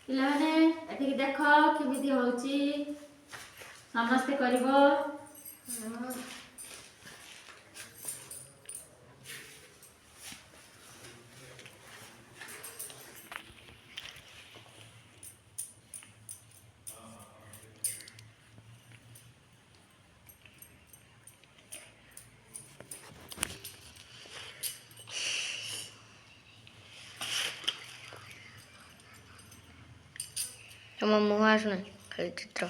ପିଲାମାନେ ଏଠିକି ଦେଖ କେମିତି ହଉଛି ସମସ୍ତେ କରିବ। ତମ ମୁହଁ ଆସୁନି ଖାଲି ଚିତ୍ର।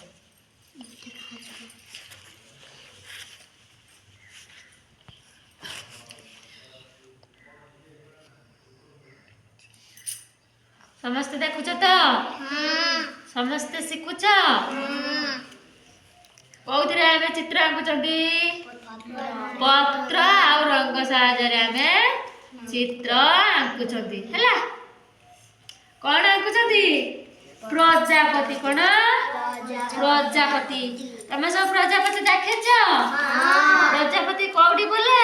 ସମସ୍ତେ ଦେଖୁଛ ତ? ସମସ୍ତେ ଶିଖୁଛ? କୋଉଥିରେ ଆମେ ଚିତ୍ର ଆଙ୍କୁଛନ୍ତି? ପତ୍ର ଆଉ ରଙ୍ଗ ସାହାଯ୍ୟରେ ଆମେ ଚିତ୍ର ଆଙ୍କୁଛନ୍ତି। ହେଲା, କଣ ଆଙ୍କୁଛନ୍ତି? ପ୍ରଜାପତି। କଣ? ପ୍ରଜାପତି। ତମେ ସବୁ ପ୍ରଜାପତି ଦେଖିଛ? ପ୍ରଜାପତି କୋଉଠି ବୁଲେ?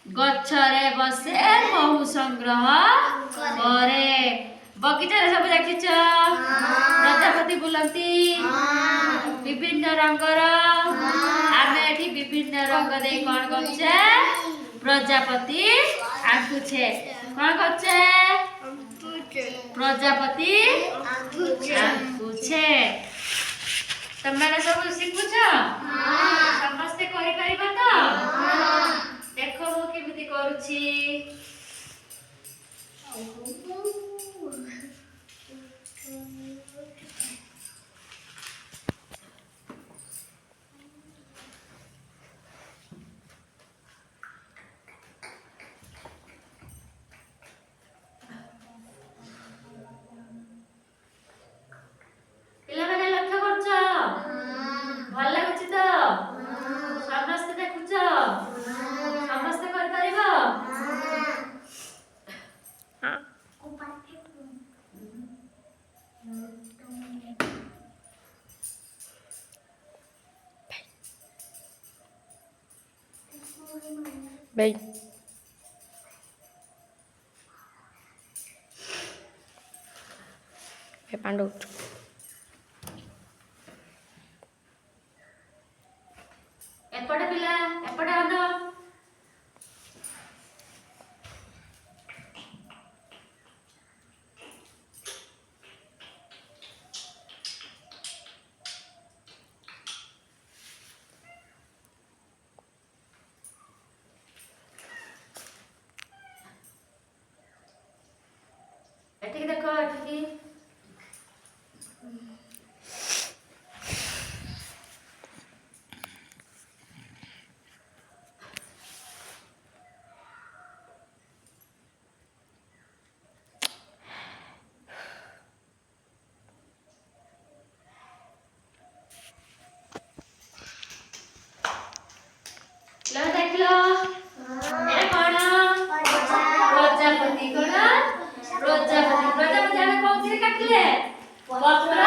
ଗଛରେ ବସେ, ମହୁ ସଂଗ୍ରହ କରେ। ବଗିଚାରେ ସବୁ ଦେଖିଛ? ପ୍ରଜାପତି ବୁଲନ୍ତି ବିଭିନ୍ନ ରଙ୍ଗର। ଆମେ ଏଠି ବିଭିନ୍ନ ରଙ୍ଗ ଦେଇ କଣ କରୁଛେ? ପ୍ରଜାପତି ଆଙ୍କୁଛେ। କଣ କରୁଛେ? ପ୍ରଜାପତି ଆଙ୍କୁଛେ। ତମେ ସବୁ ଶିଖୁଛ? ସମସ୍ତେ କରିପାରିବ ତ? ଦେଖ ମୁଁ କେମିତି କରୁଛି। ପିଲାମାନେ ଲକ୍ଷ୍ୟ କରୁଛ? ଭଲ ଲାଗୁଛି ତ? ସମସ୍ତେ ଦେଖୁଛ? ସମସ୍ତେ କରିପାରିବ? ଭାଇ ପାଣ୍ଡୁ ଏପଟେ ପିଲା, ଏପଟେ ଆସ। ଏଠିକି ଦେଖ, ଏଠିକି। ଦେଖିଲ ଏଟା କଣ? ପ୍ରଜାପତି। କଣ? ପ୍ରଜାପତି। ପ୍ରଜାପତି ଆମେ କୋଉଥିରେ କାଟିଲେ? ପତ୍ର